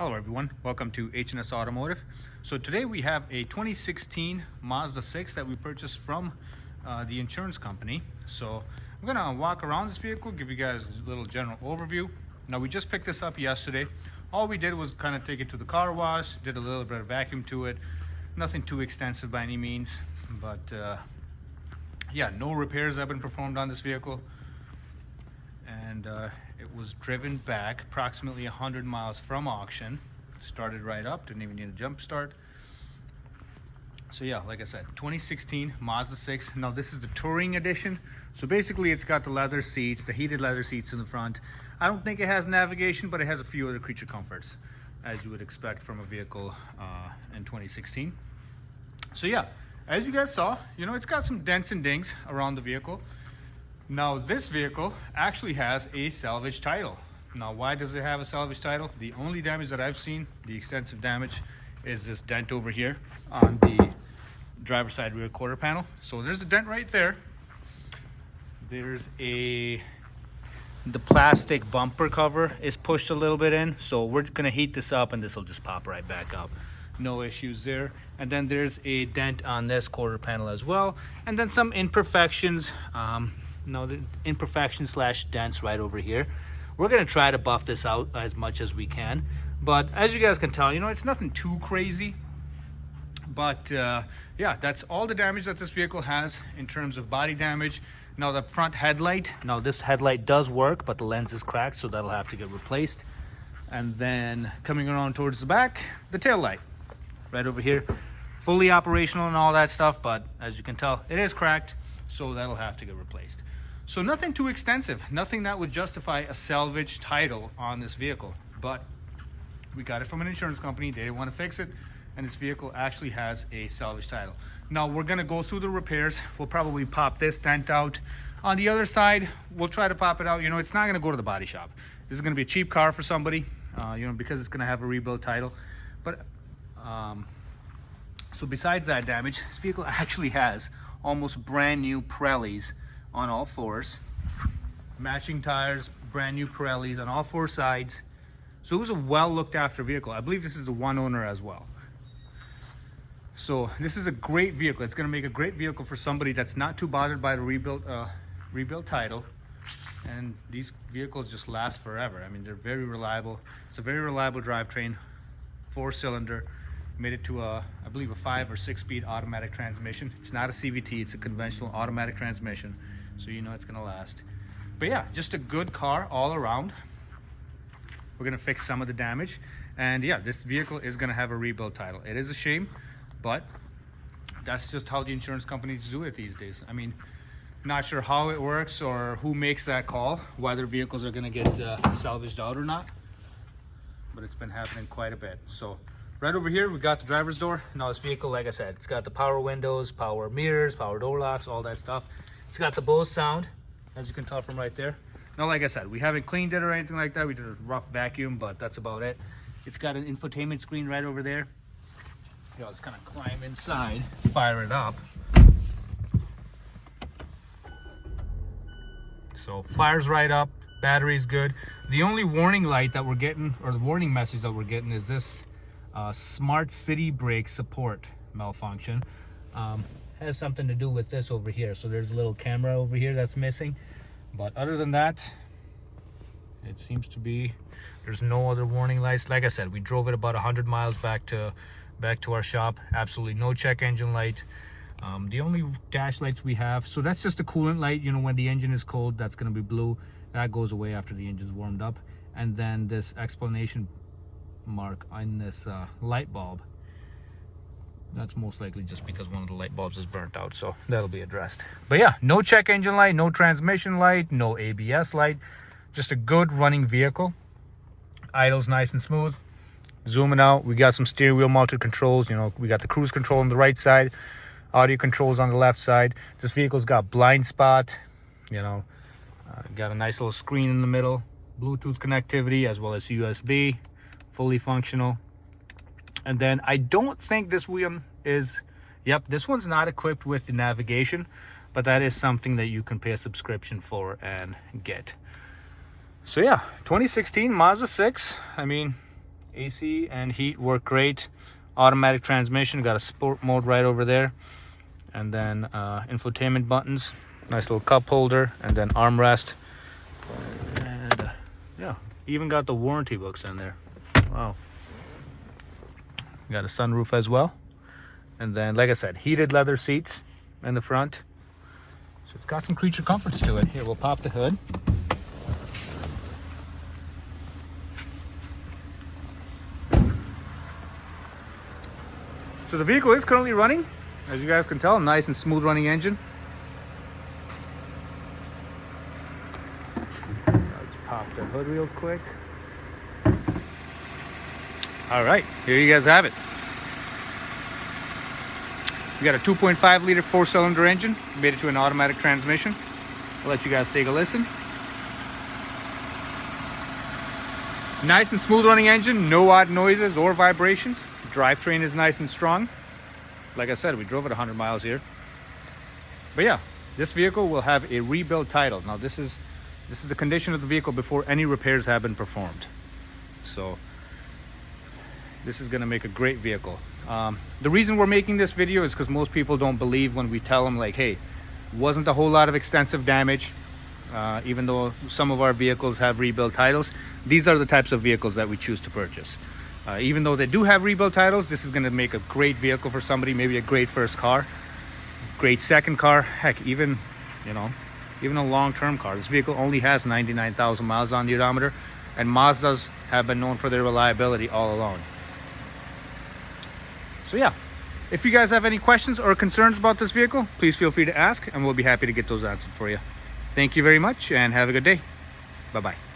Hello everyone, welcome to H&S Automotive. So today we have a 2016 Mazda 6 that we purchased from the insurance company. So I'm gonna walk around this vehicle, give you guys a little general overview. Now we just picked this up yesterday. All we did was kind of take it to the car wash, did a little bit of vacuum to it. Nothing too extensive by any means, but yeah, no repairs have been performed on this vehicle. And it was driven back approximately 100 miles from auction. Started right up, didn't even need a jump start. So yeah, like I said, 2016 Mazda 6. Now this is the touring edition. So basically it's got the leather seats, the heated leather seats in the front. I don't think it has navigation, but it has a few other creature comforts, as you would expect from a vehicle in 2016. So yeah, as you guys saw, it's got some dents and dings around the vehicle. Now this vehicle actually has a salvage title. Now why does it have a salvage title? The only damage that I've seen, the extensive damage, is this dent over here on the driver's side rear quarter panel. So there's a dent right there. There's the plastic bumper cover is pushed a little bit in, so we're gonna heat this up and this will just pop right back up. No issues there. And then there's a dent on this quarter panel as well, and then some imperfections. The imperfections / dents right over here. We're gonna try to buff this out as much as we can, but as you guys can tell, it's nothing too crazy. But yeah, that's all the damage that this vehicle has in terms of body damage. Now the front headlight, this headlight does work, but the lens is cracked, so that'll have to get replaced. And then coming around towards the back, the tail light right over here, fully operational and all that stuff, but as you can tell, it is cracked, so that'll have to get replaced. So nothing too extensive, nothing that would justify a salvage title on this vehicle, but we got it from an insurance company. They didn't want to fix it, and this vehicle actually has a salvage title. Now we're gonna go through the repairs. We'll probably pop this dent out. On the other side, we'll try to pop it out. It's not gonna go to the body shop. This is gonna be a cheap car for somebody, because it's gonna have a rebuild title. But so besides that damage, this vehicle actually has almost brand new Pirellis on all fours, matching tires, brand new Pirellis on all four sides. So it was a well looked after vehicle. I believe this is the one owner as well. So this is a great vehicle. It's going to make a great vehicle for somebody that's not too bothered by the rebuild title. And these vehicles just last forever. I mean, they're very reliable. It's a very reliable drivetrain, 4-cylinder. Made it to I believe a 5 or 6 speed automatic transmission. It's not a CVT, it's a conventional automatic transmission, so it's gonna last. But yeah, just a good car all around. We're gonna fix some of the damage, and yeah, this vehicle is gonna have a rebuild title. It is a shame, but that's just how the insurance companies do it these days. I mean, not sure how it works or who makes that call, whether vehicles are gonna get salvaged out or not, but it's been happening quite a bit. So right over here, we got the driver's door. Now this vehicle, like I said, it's got the power windows, power mirrors, power door locks, all that stuff. It's got the Bose sound, as you can tell from right there. Now, like I said, we haven't cleaned it or anything like that. We did a rough vacuum, but that's about it. It's got an infotainment screen right over there. Let's kind of climb inside, fire it up. So fires right up, battery's good. The only warning light that we're getting, or the warning message that we're getting, is this smart city brake support malfunction. Has something to do with this over here. So there's a little camera over here that's missing, but other than that, it seems to be, there's no other warning lights. Like I said, we drove it about 100 miles back to our shop. Absolutely no check engine light. The only dash lights we have, so that's just a coolant light. When the engine is cold, that's going to be blue. That goes away after the engine's warmed up. And then this explanation mark on this light bulb, that's most likely just because one of the light bulbs is burnt out, so that'll be addressed. But yeah, no check engine light, no transmission light, no ABS light, just a good running vehicle. Idle's nice and smooth. Zooming out, we got some steering wheel mounted controls. We got the cruise control on the right side, audio controls on the left side. This vehicle's got blind spot, got a nice little screen in the middle, Bluetooth connectivity as well as USB, fully functional. And then I don't think this one is, this one's not equipped with the navigation, but that is something that you can pay a subscription for and get. So yeah, 2016 Mazda 6. I mean, AC and heat work great. Automatic transmission, got a sport mode right over there. And then infotainment buttons, nice little cup holder, and then armrest. And yeah, even got the warranty books in there. Wow. Got a sunroof as well. And then, like I said, heated leather seats in the front. So it's got some creature comforts to it. Here, we'll pop the hood. So the vehicle is currently running. As you guys can tell, nice and smooth running engine. Let's pop the hood real quick. All right, here you guys have it. We got a 2.5 liter 4-cylinder engine. Made it to an automatic transmission. I'll let you guys take a listen. Nice and smooth running engine, no odd noises or vibrations. Drivetrain is nice and strong. Like I said, we drove it 100 miles here. But yeah, this vehicle will have a rebuild title. Now this is the condition of the vehicle before any repairs have been performed. So this is gonna make a great vehicle. The reason we're making this video is because most people don't believe when we tell them like, hey, wasn't a whole lot of extensive damage. Even though some of our vehicles have rebuild titles, these are the types of vehicles that we choose to purchase. Even though they do have rebuild titles, this is going to make a great vehicle for somebody, maybe a great first car, great second car, heck, even a long-term car. This vehicle only has 99,000 miles on the odometer, and Mazdas have been known for their reliability all along. So yeah, if you guys have any questions or concerns about this vehicle, please feel free to ask, and we'll be happy to get those answered for you. Thank you very much, and have a good day. Bye-bye.